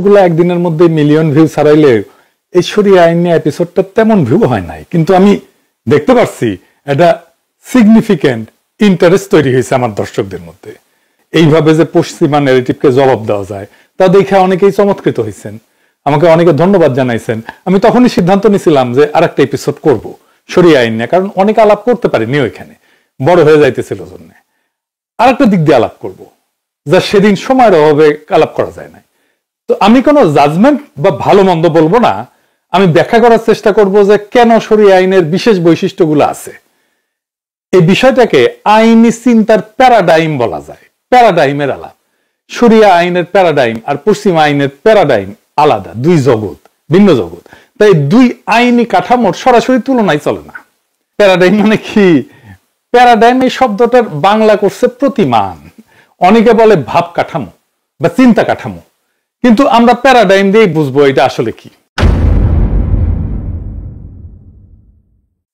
গুলো একদিনের মধ্যে মিলিয়ন ভিউ ছাড়াইলে এই শরিয়া আইন নিয়ে এপিসোডটা তেমন ভিউ হয় নাই, কিন্তু আমি দেখতে পাচ্ছি এটা সিগনিফিক্যান্ট ইন্টারেস্ট তৈরি হয়েছে আমার দর্শকদের মধ্যে। এইভাবে যে পশ্চিমা ন্যারেটিভকে জবাব দেওয়া যায় তা দেখে অনেকেই চমৎকৃত হয়েছেন, আমাকে অনেকে ধন্যবাদ জানাইছেন। আমি তখনই সিদ্ধান্ত নিয়েছিলাম যে আরেকটা এপিসোড করব শরিয়া আইন নিয়ে, কারণ অনেক আলাপ করতে পারিনি, ওইখানে বড় হয়ে যাইতেছিল জন্য। আরেকটা দিক দিয়ে আলাপ করব যা সেদিন সময়ের অভাবে আলাপ করা যায় না। তো আমি কোনো জাজমেন্ট বা ভালো মন্দ বলবো না, আমি ব্যাখ্যা করার চেষ্টা করব যে কেন শরিয়া আইনের বিশেষ বৈশিষ্ট্যগুলো আছে। এই বিষয়টাকে আইনি চিন্তার প্যারাডাইম বলা যায়, প্যারাডাইমের আলাপ। শরিয়া আইনের প্যারাডাইম আর পশ্চিমা আইনের প্যারাডাইম আলাদা, দুই জগৎ, ভিন্ন জগৎ। তাই দুই আইনি কাঠামোর সরাসরি তুলনায় চলে না। প্যারাডাইম মানে কি? প্যারাডাইম এই শব্দটার বাংলা করছে প্রতিমান, অনেকে বলে ভাব কাঠামো বা চিন্তা কাঠামো, কিন্তু আমরা প্যারাডাইম দিয়েই বুঝবো এটা আসলে কি।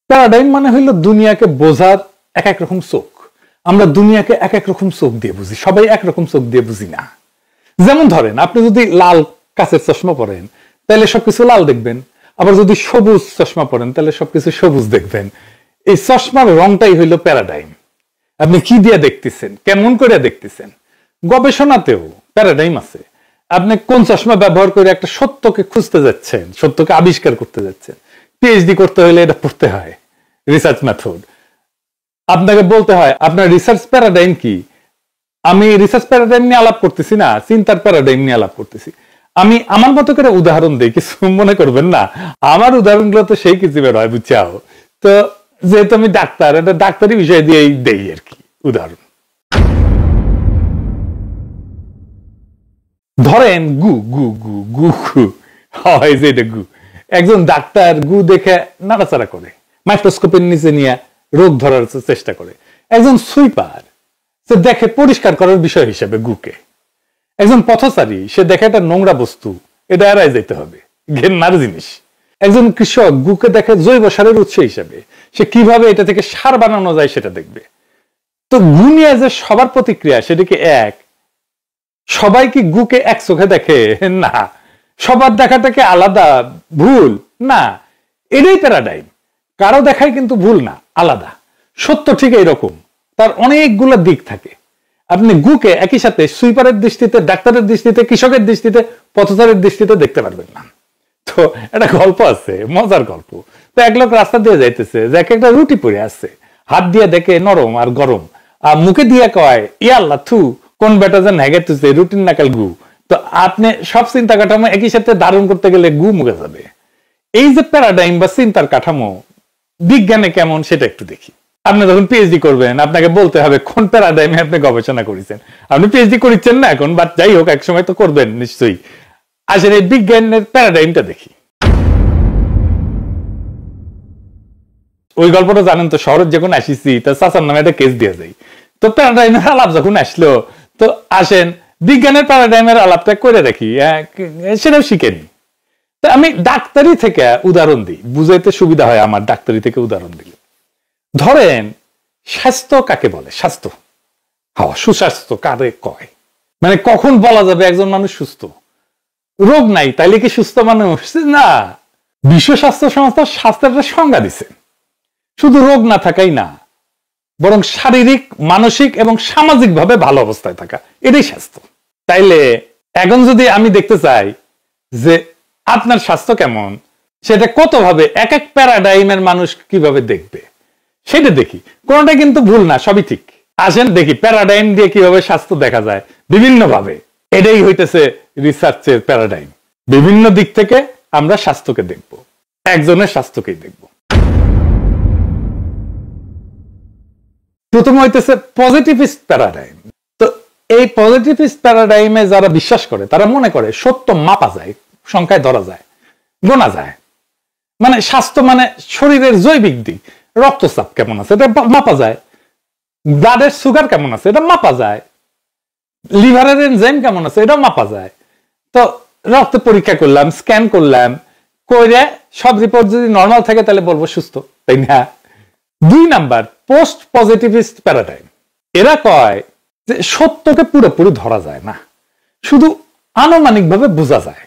প্যারাডাইম মানে হইল দুনিয়াকে বোঝার এক এক রকম চোখ। আমরা দুনিয়াকে এক এক রকম চোখ দিয়ে বুঝি, সবাই একরকম চোখ দিয়ে বুঝি না। যেমন ধরেন, আপনি যদি লাল কাঁচের চশমা পরেন তাহলে সবকিছু লাল দেখবেন, আবার যদি সবুজ চশমা পরেন তাহলে সবকিছু সবুজ দেখবেন। এই চশমার রংটাই হইল প্যারাডাইম। আপনি কি দিয়ে দেখতেছেন, কেমন করে দেখতেছেন। গবেষণাতেও প্যারাডাইম আছে। আপনি কোন চশমা ব্যবহার করে একটা সত্যকে খুঁজতে যাচ্ছেন, সত্যকে আবিষ্কার করতে যাচ্ছেন। পিএইচডি করতে হলে এটা পড়তে হয়, রিসার্চ মেথড। আপনাকে বলতে হয় আপনার রিসার্চ প্যারাডাইম কি। আমি রিসার্চ প্যারাডাইম নিয়ে আলাপ করতেছি না, চিন্তার প্যারাডাইম নিয়ে আলাপ করতেছি। আমি আমার মতো করে উদাহরণ দিই, কিছু মনে করবেন না। আমার উদাহরণগুলো তো সেই কিছু বের হয়, বুঝছাও তো। যেহেতু আমি ডাক্তার, এটা ডাক্তারি বিষয় দিয়েই দেই আর কি উদাহরণ। ধরেন গু গু গু গু গু হয় যে এটা গু। একজন ডাক্তার গু দেখে নাড়াচাড়া করে, মাইক্রোস্কোপের নিচে নিয়ে রোগ ধরার চেষ্টা করে। একজন সুইপার সে দেখে পরিষ্কার করার বিষয় হিসেবে গুকে। একজন পথচারী সে দেখে একটা নোংরা বস্তু, এটা এড়াই যেতে হবে, ঘেন্নার জিনিস। একজন কৃষক গুকে দেখে জৈব সারের উৎস হিসেবে, সে কিভাবে এটা থেকে সার বানানো যায় সেটা দেখবে। তো গু নিয়ে যে সবার প্রতিক্রিয়া সেটা কি এক? সবাই কি গুকে এক চোখে দেখে? না। সবার দেখাটাকে আলাদা, ভুল না। এটাই প্যারাডাইম। কারো দেখাই কিন্তু ভুল না, আলাদা। সত্য ঠিক এইরকম, তার অনেকগুলো দিক থাকে। আপনি গুকে একই সাথে সুইপারের দৃষ্টিতে, ডাক্তারের দৃষ্টিতে, কৃষকের দৃষ্টিতে, পথচারীর দৃষ্টিতে দেখতে পারবেন না। তো একটা গল্প আছে, মজার গল্প। তো এক লোক রাস্তা দিয়ে যাইতেছে, যে একটা রুটি পড়ে আছে, হাত দিয়ে দেখে নরম আর গরম, আর মুখে দিয়ে কয় ইয়াল্লা থু, কোন বেটা যেন হেগে তুছে রুটিন নাকাল গু। তো আপনি সব চিন্তা কাঠামো একই সাথে ধারণ করতে গেলে গু মুখে যাবে। এই যে প্যারাডাইম বা চিন্তার কাঠামো বিজ্ঞানে কেমন সেটা একটু দেখি। আপনি যখন পিএইচডি করবেন আপনাকে বলতে হবে কোন প্যারাডাইমে আপনি গবেষণা করেছেন। আপনি পিএইচডি করছেন না এখন, বাট যাই হোক এক সময় তো করবেন নিশ্চয়ই। আসলে এই বিজ্ঞানের প্যারাডাইমটা দেখি। ওই গল্পটা জানেন তো, শহরে যখন আসিছি তা চাচার নামে একটা কেস দিয়ে যাই। তো প্যারাডাইমের আলাপ যখন আসলো, তো আসেন বিজ্ঞানের প্যারাডাইমের আলাপটা করে দেখি, সেটাও শিখেনি। তো আমি ডাক্তারি থেকে উদাহরণ দিই, বুঝাইতে সুবিধা হয় আমার ডাক্তারি থেকে উদাহরণ দিলে। ধরেন স্বাস্থ্য কাকে বলে? স্বাস্থ্য, হ্যাঁ, সুস্বাস্থ্য কারে কয়? মানে কখন বলা যাবে একজন মানুষ সুস্থ? রোগ নাই তাইলে কি সুস্থ মানুষ? না। বিশ্ব স্বাস্থ্য সংস্থা স্বাস্থ্যের একটা সংজ্ঞা দিছে, শুধু রোগ না থাকাই না, বরং শারীরিক, মানসিক এবং সামাজিক ভাবে ভালো অবস্থায় থাকা, এটাই স্বাস্থ্য। তাইলে এখন যদি আমি দেখতে চাই যে আপনার স্বাস্থ্য কেমন, সেটা কত ভাবে এক এক প্যারাডাইমের মানুষ কিভাবে দেখবে সেটা দেখি। কোনটা কিন্তু ভুল না, সবই ঠিক। আসেন দেখি প্যারাডাইম দিয়ে কিভাবে স্বাস্থ্য দেখা যায় বিভিন্ন ভাবে। এটাই হইতেছে রিসার্চের প্যারাডাইম। বিভিন্ন দিক থেকে আমরা স্বাস্থ্যকে দেখব, একজনের স্বাস্থ্যকেই দেখব। প্রথম হইতেছে পজিটিভিস্ট প্যারাডাইম। তো এই পজিটিভিস্ট প্যারাডাইমে যারা বিশ্বাস করে তারা মনে করে সত্য মাপা যায়, সংখ্যায় ধরা যায়, গোনা যায়। মানে স্বাস্থ্য মানে শরীরের জৈবিক দিক, রক্তচাপ কেমন আছে এটা মাপা যায়, ব্লাডের সুগার কেমন আছে এটা মাপা যায়, লিভারের এনজাইম কেমন আছে এটাও মাপা যায়। তো রক্ত পরীক্ষা করলাম, স্ক্যান করলাম, করে সব রিপোর্ট যদি নর্মাল থাকে তাহলে বলবো সুস্থ, তাই না? 2 নাম্বার পোস্ট পজিটিভিস্ট প্যারাডাইম। এরা কয় যে সত্যকে পুরোপুরি ধরা যায় না, শুধু আনুমানিকভাবে বোঝা যায়।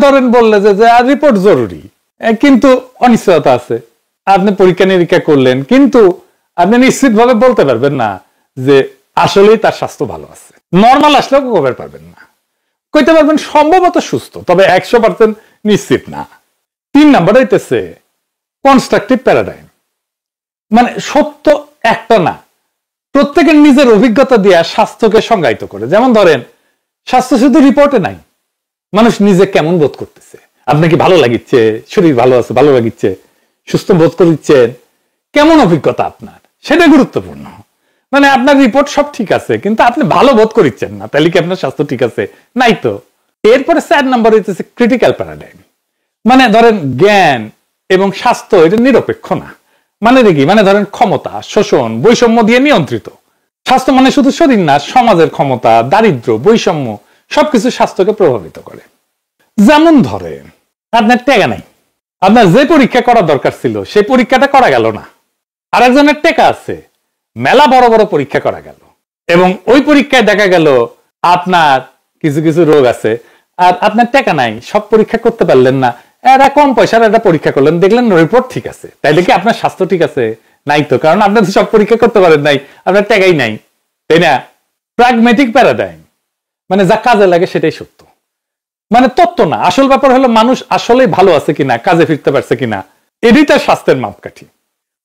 ধরেন বললে যে রিপোর্ট জরুরি, কিন্তু অনিশ্চয়তা আছে। আপনি পরীক্ষা নিরীক্ষা করলেন, কিন্তু আপনি নিশ্চিতভাবে বলতে পারবেন না যে আসলেই তার স্বাস্থ্য ভালো আছে। নর্মাল আসলেও কভার পারবেন না, কইতে পারবেন সম্ভবত সুস্থ, তবে 100% নিশ্চিত না। 3 নাম্বার হইতেছে কনস্ট্রাকটিভ প্যারাডাইম, মানে সত্য একটা না, প্রত্যেকের নিজের অভিজ্ঞতা দিয়ে স্বাস্থ্যকে সংজ্ঞায়িত করে। যেমন ধরেন, স্বাস্থ্য শুধু রিপোর্টে নাই, মানুষ নিজে কেমন বোধ করতেছে, আপনার কি ভালো লাগিচ্ছে, শরীর ভালো আছে, ভালো লাগিচ্ছে, সুস্থ বোধ করছেন, কেমন অভিজ্ঞতা আপনার, সেটা গুরুত্বপূর্ণ। মানে আপনার রিপোর্ট সব ঠিক আছে, কিন্তু আপনি ভালো বোধ করছেন না, তাহলে কি আপনার স্বাস্থ্য ঠিক আছে? নাই তো। এরপরে 4 নাম্বার হইতেছে ক্রিটিক্যাল প্যারাডাইম, মানে ধরেন জ্ঞান এবং স্বাস্থ্য এটা নিরপেক্ষ না। মানে কি? মানে ধরেন ক্ষমতা, শোষণ, বৈষম্য দিয়ে নিয়ন্ত্রিত। স্বাস্থ্য মানে শুধু শরীর না, সমাজের ক্ষমতা, দারিদ্র্য, বৈষম্য সবকিছু স্বাস্থ্যকে প্রভাবিত করে। যেমন ধরেন আপনার টাকা নাই, আপনার যে পরীক্ষা করা দরকার ছিল সেই পরীক্ষাটা করা গেল না। আরেকজনের টাকা আছে, মেলা বড় বড় পরীক্ষা করা গেল, এবং ওই পরীক্ষায় দেখা গেল আপনার কিছু কিছু রোগ আছে, আর আপনার টাকা নাই, সব পরীক্ষা করতে পারলেন না। এরা কম পয়সার একটা পরীক্ষা করলেন, দেখলেন রিপোর্ট ঠিক আছে, তাইলে কি আপনার স্বাস্থ্য ঠিক আছে? নাই তো, কারণ আপনি তো সব পরীক্ষা করতে পারেন নাই, আপনার টাকাই নাই, তাই না? প্র্যাগম্যাটিক প্যারাডাইম, মানে যা কাজে লাগে সেটাই সত্য, মানে তত্ত্ব না। আসল ব্যাপার হলো মানুষ আসলেই ভালো আছে কিনা, কাজে ফিরতে পারছে কিনা, এটাই তার স্বাস্থ্যের মাপকাঠি।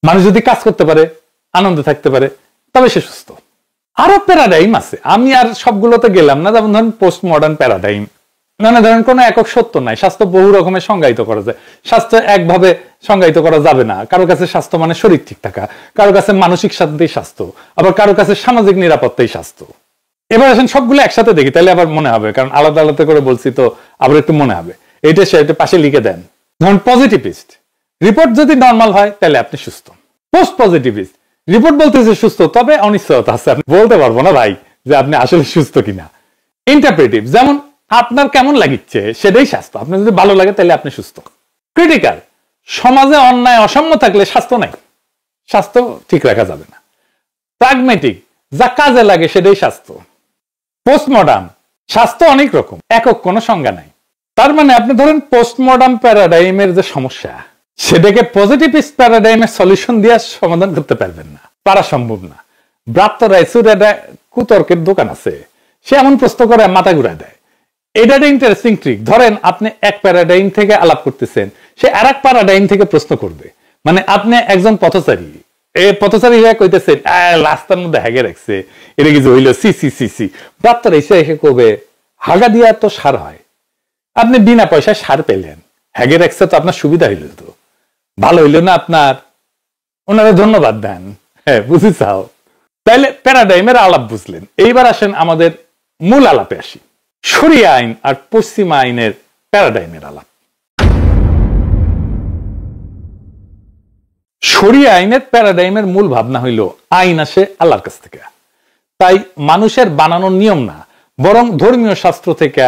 মানুষ যদি কাজ করতে পারে, আনন্দে থাকতে পারে, তবে সে সুস্থ। আরো প্যারাডাইম আছে, আমি আর সবগুলোতে গেলাম না। যেমন ধরেন পোস্ট মডার্ন প্যারাডাইম, মানে ধরেন কোনো একক সত্য নাই, স্বাস্থ্য বহু রকমের সংজ্ঞায়িত করা যায়। স্বাস্থ্য একভাবে সংজ্ঞায়িত করা যাবে না। কারো কাছে স্বাস্থ্য মানে শরীর ঠিক থাকা, কারো কাছে মানসিক শান্তিই স্বাস্থ্য, আবার কারো কাছে সামাজিক নিরাপত্তাই স্বাস্থ্য। এবার আসেন সবগুলো একসাথে দেখি, তাহলে আবার মনে হবে, কারণ আলাদা আলাদা করে বলছি তো আবার একটু মনে হবে। এইটা সেটা পাশে লিখে দেন। ধরুন পজিটিভিস্ট, রিপোর্ট যদি নর্মাল হয় তাহলে আপনি সুস্থ। পোস্ট পজিটিভিস্ট, রিপোর্ট বলতেছে সুস্থ, তবে অনিশ্চয়তা আছে, আপনি বলতে পারবো না ভাই যে আপনি আসলে সুস্থ কিনা। ইন্টারপ্রেটিভ, যেমন আপনার কেমন লাগিচ্ছে সেটাই স্বাস্থ্য, আপনার যদি ভালো লাগে তাহলে আপনি সুস্থ। ক্রিটিক্যাল, সমাজে অন্যায় অসাম্য থাকলে স্বাস্থ্য নাই, স্বাস্থ্য ঠিক রাখা যাবে না। প্র্যাগম্যাটিক, যা কাজে লাগে সেটাই স্বাস্থ্য। পোস্টমডার্ন, স্বাস্থ্য অনেক রকম, একক কোনো সংজ্ঞা নাই। তার মানে আপনি ধরেন পোস্টমডার্ন প্যারাডাইমের যে সমস্যা, সেটাকে পজিটিভিস্ট প্যারাডাইমের সলিউশন দিয়ে সমাধান করতে পারবেন না, পারা সম্ভব না। ব্রাত্য রাইসুর একটা কুতর্কের দোকান আছে, সে এমন প্রশ্ন করে মাথা ঘুরায় দেয়। এটা একটা ইন্টারেস্টিং ট্রিক। ধরেন আপনি এক প্যারাডাইম থেকে আলাপ করতেছেন, সে আর এক প্যারাডাইম থেকে প্রশ্ন করবে। মানে আপনি একজন পথচারী, পথচারী হয়ে কইতেছেন রাস্তার মধ্যে হ্যাগে রাখছে, এটা কিছু হইলো, সি সি সি সি। ব্রাত্য রাইসে এসে কবে হাগা দিয়া তো সার হয়, আপনি বিনা পয়সায় সার পেলেন, হ্যাগে রাখছে তো আপনার সুবিধা হইল, তো ভালো হইল না আপনার? ওনারা ধন্যবাদ দেন, হ্যাঁ বুঝি চাও। তাইলে প্যারাডাইমের আলাপ বুঝলেন। এইবার আসেন আমাদের মূল আলাপে আসি, শরিয়া আইন আর পশ্চিমা আইনের প্যারাডাইমের আলাপ। শরিয়া আইনের প্যারাডাইমের মূল ভাবনা হইল আইন আসে আল্লাহর কাছ থেকে, তাই মানুষের বানানো নিয়ম না, বরং ধর্মীয় শাস্ত্র থেকে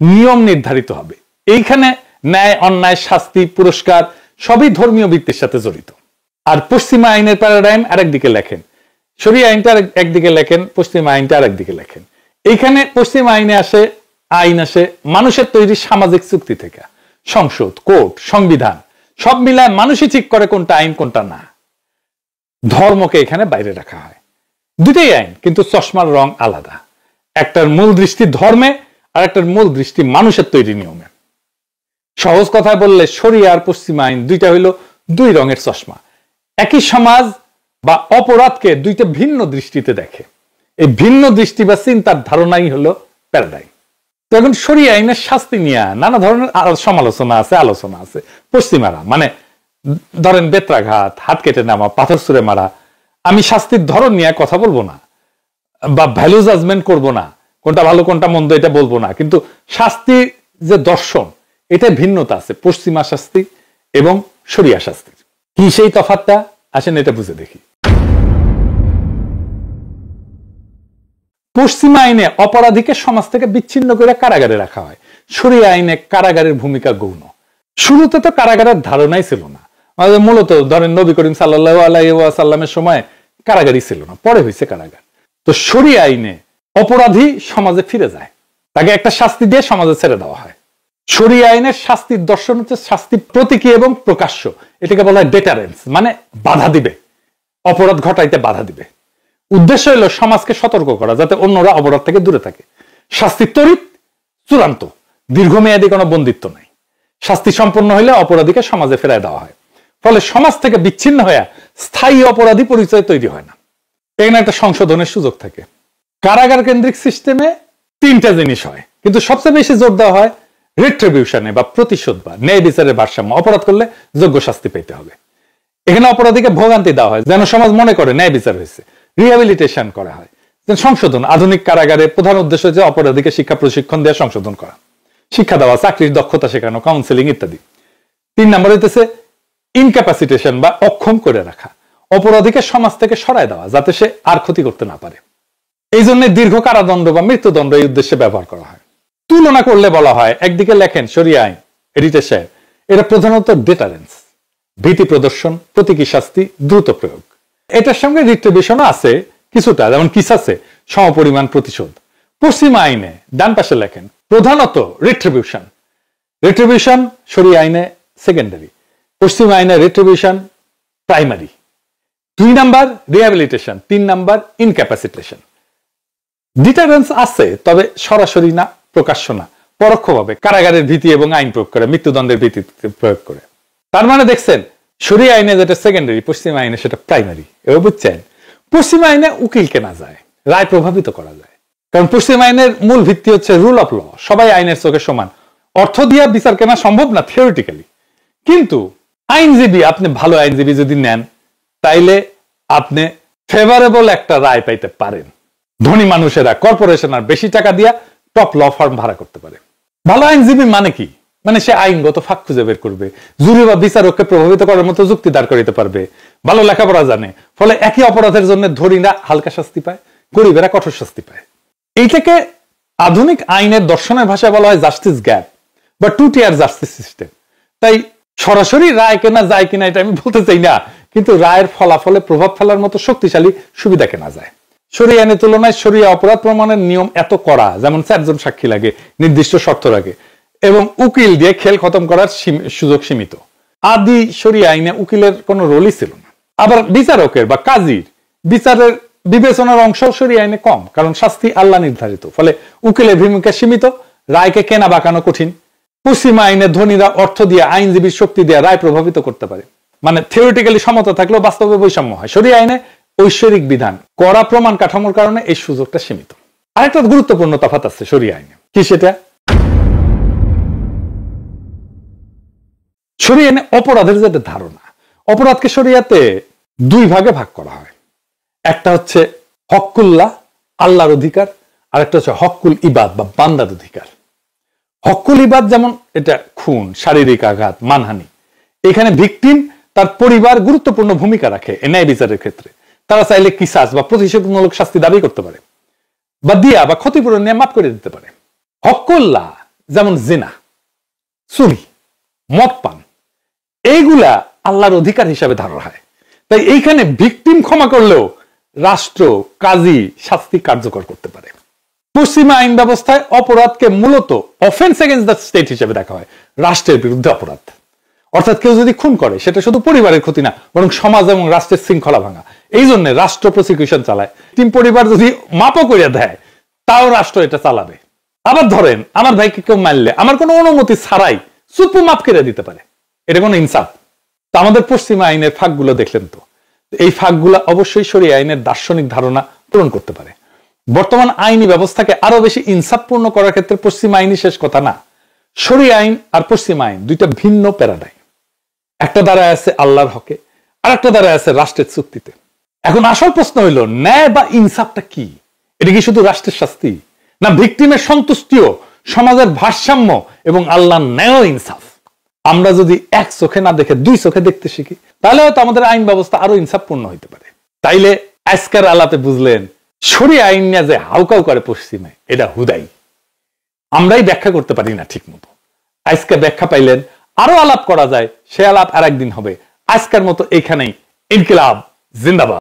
নিয়ম নির্ধারিত হবে। এইখানে ন্যায়, অন্যায়, শাস্তি, পুরস্কার সবই ধর্মীয় ভিত্তির সাথে জড়িত। আর পশ্চিমা আইনের প্যারাডাইম আরেকদিকে লেখেন, শরিয়া আইনটা একদিকে লেখেন, পশ্চিমা আইনটা আরেকদিকে লেখেন। এইখানে পশ্চিমা আইনে আসে, আইন আসে মানুষের তৈরি সামাজিক চুক্তি থেকে, সংসদ, কোর্ট, সংবিধান সব মিলায় মানুষই ঠিক করে কোনটা আইন কোনটা না। ধর্মকে এখানে বাইরে রাখা হয়। দুটোই আইন, কিন্তু চশমার রং আলাদা। একটার মূল দৃষ্টি ধর্মে, আর একটার মূল দৃষ্টি মানুষের তৈরি নিয়মে। সহজ কথায় বললে শরিয়া আর পশ্চিমা আইন দুইটা হইল দুই রঙের চশমা। একই সমাজ বা অপরাধকে দুইটা ভিন্ন দৃষ্টিতে দেখে। এই ভিন্ন দৃষ্টি বা চিন্তার ধারণাই হলো প্যারাডাইম। তো এখন শরিয়া আইনের শাস্তি নিয়ে নানা ধরনের সমালোচনা আছে, আলোচনা আছে। পশ্চিমারা মানে ধরেন বেত্রাঘাত, হাত কেটে নেওয়া, পাথর ছুঁড়ে মারা। আমি শাস্তির ধরন নিয়ে কথা বলবো না, বা ভ্যালু জাজমেন্ট করবো না, কোনটা ভালো কোনটা মন্দ এটা বলবো না, কিন্তু শাস্তি যে দর্শন, এটা ভিন্নতা আছে পশ্চিমা শাস্তি এবং শরিয়া শাস্তির। কি সেই তফাৎটা, আসেন এটা বুঝে দেখি। পশ্চিমা আইনে অপরাধীকে সমাজ থেকে বিচ্ছিন্ন করে কারাগারে রাখা হয়, শরিয়া আইনে কারাগারের ভূমিকা গৌণ। শুরুতে তো কারাগারের ধারণাই ছিল না, মূলত ধরেন নবী করিম সাল্লাল্লাহু আলাইহি ওয়াসাল্লামের সময় কারাগারই ছিল না, পরে হয়েছে কারাগার। তো শরিয়া আইনে অপরাধী সমাজে ফিরে যায়, তাকে একটা শাস্তি দিয়ে সমাজে ছেড়ে দেওয়া হয়। শরিয়া আইনের শাস্তির দর্শন হচ্ছে শাস্তি প্রতীকী এবং প্রকাশ্য। এটাকে বলা হয় ডেটারেন্স, মানে বাধা দিবে, অপরাধ ঘটাইতে বাধা দিবে। উদ্দেশ্য হলো সমাজকে সতর্ক করা যাতে অন্যরা অপরাধ থেকে দূরে থাকে। শাস্তি ত্বরিত, চূড়ান্ত, দীর্ঘমেয়াদী কোনো বন্দিত্ব নাই। শাস্তি সম্পন্ন হলে অপরাধীকে সমাজে ফেরায় দেওয়া হয়। ফলে সমাজ থেকে বিচ্ছিন্ন হয়ে স্থায়ী অপরাধী পরিচয় তৈরি হয় না। এখানে একটা সংশোধনের সুযোগ থাকে। কারাগার কেন্দ্রিক সিস্টেমে তিনটা জিনিস হয়, কিন্তু সবচেয়ে বেশি জোর দেওয়া হয় রিট্রিবিউশনে বা প্রতিশোধ বা ন্যায় বিচারের ভারসাম্য। অপরাধ করলে যোগ্য শাস্তি পেতে হবে। এখানে অপরাধীকে ভোগান্তি দেওয়া হয় যেন সমাজ মনে করে ন্যায় বিচার হয়েছে। রিহ্যাবিলিটেশন করা হয়, সংশোধন। আধুনিক কারাগারে প্রধান উদ্দেশ্য হচ্ছে অপরাধীকে শিক্ষা প্রশিক্ষণ দেওয়া, সংশোধন করা, শিক্ষা দেওয়া, চাকরির দক্ষতা শেখানো, কাউন্সেলিং ইত্যাদি। 3 নম্বর হইতেছে ইনক্যাপাসিটেশন বা অক্ষম করে রাখা। অপরাধীকে সমাজ থেকে সরায় দেওয়া যাতে সে আর ক্ষতি করতে না পারে। এই জন্য দীর্ঘ কারাদণ্ড বা মৃত্যুদণ্ড এই উদ্দেশ্যে ব্যবহার করা হয়। তুলনা করলে বলা হয়, একদিকে লেখেন শরিয়া আইন, এডিটর সাহেব, এটা প্রধানত ডেটারেন্স, ভীতি প্রদর্শন, প্রতীকী শাস্তি, দ্রুত প্রয়োগ। এটার সঙ্গে রিট্রিবিউশনও আছে কিছুটা, যেমন কিসাসে সমপরিমাণ প্রতিশোধ। পশ্চিমা আইনে ডান পাশে লেখেন প্রধানত রিট্রিবিউশন। রিট্রিবিউশন শরিয়া আইনে সেকেন্ডারি, পশ্চিমা আইনে retribution primary. 2 number rehabilitation, 3 number ইনক্যাপাসিটেশন। Deterrence আছে, তবে সরাসরি না, প্রকাশ্য না, পরোক্ষভাবে কারাগারের ভীতি এবং আইন প্রয়োগ করে, মৃত্যুদণ্ডের ভীতি প্রয়োগ করে। তার মানে দেখছেন শরিয়া আইনে যেটা সেকেন্ডারি, পশ্চিমা আইনে সেটা প্রাইমারি। এবার বুঝছেন, পশ্চিমা আইনে উকিল কেনা যায়, রায় প্রভাবিত করা যায়। কারণ পশ্চিমা আইনের মূল ভিত্তি হচ্ছে রুল অফ ল, সবাই আইনের চোখে সমান। অর্থ দিয়ে বিচার কেনা সম্ভব না থিওরিটিক্যালি, কিন্তু আইনজীবী, আপনি ভালো আইনজীবী যদি নেন তাইলে আপনি ফেভারেবল একটা রায় পাইতে পারেন। ধনী মানুষেরা, কর্পোরেশন আর বেশি টাকা দিয়া টপ ল ফার্ম ভাড়া করতে পারে। ভালো আইনজীবী মানে কি? মানে সে আইনগত ফাঁক খুঁজে বের করবে, জুরি বা বিচারককে প্রভাবিত করার মতো যুক্তি দাঁড় করাতে পারবে, ভালো লেখাপড়া জানে। ফলে একই অপরাধের জন্য ধনীরা হালকা শাস্তি পায়, গরিবেরা কঠোর শাস্তি পায়। এইটাকে আধুনিক আইনের দর্শনের ভাষায় বলা হয় জাস্টিস গ্যাপ বা 2 টিয়ার জাস্টিস সিস্টেম। তাই সরাসরি রায় কেনা যায় কিনা এটা আমি বলতে চাই না, কিন্তু রায়ের ফলাফলে প্রভাব ফেলার মতো শক্তিশালী সুবিধা কেনা যায়। শরিয়া আইনের তুলনায় শরিয়া অপরাধ প্রমাণের নিয়ম এত কড়া, যেমন 4 জন সাক্ষী লাগে, নির্দিষ্ট শর্ত লাগে, এবং উকিল দিয়ে খেল খতম করার সুযোগ সীমিত। আদি শরিয়া আইনে উকিলের কোনো রোলই ছিল না। আবার বিচারকের বা কাজীর বিচারের বিবেচনার অংশ শরিয়া আইনে কম, কারণ শাস্তি আল্লাহ নির্ধারিত। ফলে উকিলের ভূমিকা সীমিত, রায়কে কেনা বাঁকানো কঠিন। পশ্চিমা আইনে ধনীরা অর্থ দিয়ে, আইনজীবীর শক্তি দিয়ে রায় প্রভাবিত করতে পারে। মানে থিওরিটিক্যালি সমতা থাকলেও বাস্তবে বৈষম্য হয়। শরিয়া আইনে ঐশ্বরিক বিধান, কড়া প্রমাণ কাঠামোর কারণে এই সুযোগটা সীমিত। আরেকটা গুরুত্বপূর্ণ তফাৎ আছে শরিয়া আইনে, কি সেটা? শরিয়া আইনে অপরাধের যেটা ধারণা, অপরাধকে শরিয়াতে 2 ভাগে ভাগ করা হয়। একটা হচ্ছে হক্কুল্লাহ, আল্লাহর অধিকার, আর একটা হচ্ছে হক্কুল ইবাদ বা বান্দার অধিকার। হক্কুল ইবাদ যেমন এটা খুন, শারীরিক আঘাত, মানহানি। এখানে ভিকটিম, তার পরিবার গুরুত্বপূর্ণ ভূমিকা রাখে ন্যায় বিচারের ক্ষেত্রে। তারা চাইলে কিসাস বা প্রতিশোধমূলক শাস্তি দাবি করতে পারে, বা দিয়া বা ক্ষতিপূরণ নিয়ে মাফ করে দিতে পারে। হক্কুল্লাহ যেমন জিনা, চুরি, মদ পান, এইগুলা আল্লাহর অধিকার হিসাবে ধরা হয়। তাই এইখানে ভিকটিম ক্ষমা করলেও রাষ্ট্র, কাজী শাস্তি কার্যকর করতে পারে। পশ্চিমা আইন ব্যবস্থায় অপরাধকে মূলত অফেন্স এগেইনস্ট দ্য স্টেট হিসেবে দেখা হয়, রাষ্ট্রের বিরুদ্ধে অপরাধ। অর্থাৎ কেউ যদি খুন করে সেটা শুধু পরিবারের ক্ষতি না, বরং সমাজ এবং রাষ্ট্রের শৃঙ্খলা ভাঙা। এই জন্য রাষ্ট্র প্রসিকিউশন চালায়। টিম পরিবার যদি মাপও করে দেয় তাও রাষ্ট্র এটা চালাবে। আবার ধরেন আমার ভাইকে কেউ মারলে আমার কোনো অনুমতি ছাড়াই চুপু মাফ করে দিতে পারে, এটা কোনো ইনসাফ। তো আমাদের পশ্চিমা আইনের ফাঁকগুলো দেখলেন তো, এই ফাঁকগুলো অবশ্যই শরিয়া আইনের দার্শনিক ধারণা পূরণ করতে পারে। বর্তমান আইনি ব্যবস্থাকে আরো বেশি ইনসাফপূর্ণ করার ক্ষেত্রে পশ্চিমা আইনই শেষ কথা না। শরিয়া আইন আর পশ্চিমা আইন 2টা ভিন্ন প্যারাডাইম। একটা দাঁড়ায় আছে আল্লাহর হকে, আর একটা দাঁড়ায় আছে রাষ্ট্রের চুক্তিতে। এখন আসল প্রশ্ন হইল, ন্যায় বা ইনসাফটা কি? এটা কি শুধু রাষ্ট্রের শাস্তি, না ভিকটিমের সন্তুষ্টিও, সমাজের ভারসাম্য এবং আল্লাহর ন্যায় ইনসাফ? আমরা যদি এক চোখে না দেখে 2 চোখে দেখতে শিখি, তাহলে হয়তো আমাদের আইন ব্যবস্থা আরো ইনসাফপূর্ণ হইতে পারে। তাইলে আজকের আলাপে বুঝলেন শরিয়া আইন নিয়ে যে হাউকাউ করে পশ্চিমে, এটা হুদাই, আমরাই ব্যাখ্যা করতে পারি না ঠিক মতো। আজকে ব্যাখ্যা পাইলেন, আরো আলাপ করা যায়, সে আলাপ আর একদিন হবে। আজকের মতো এইখানেই। ইনকিলাব জিন্দাবাদ।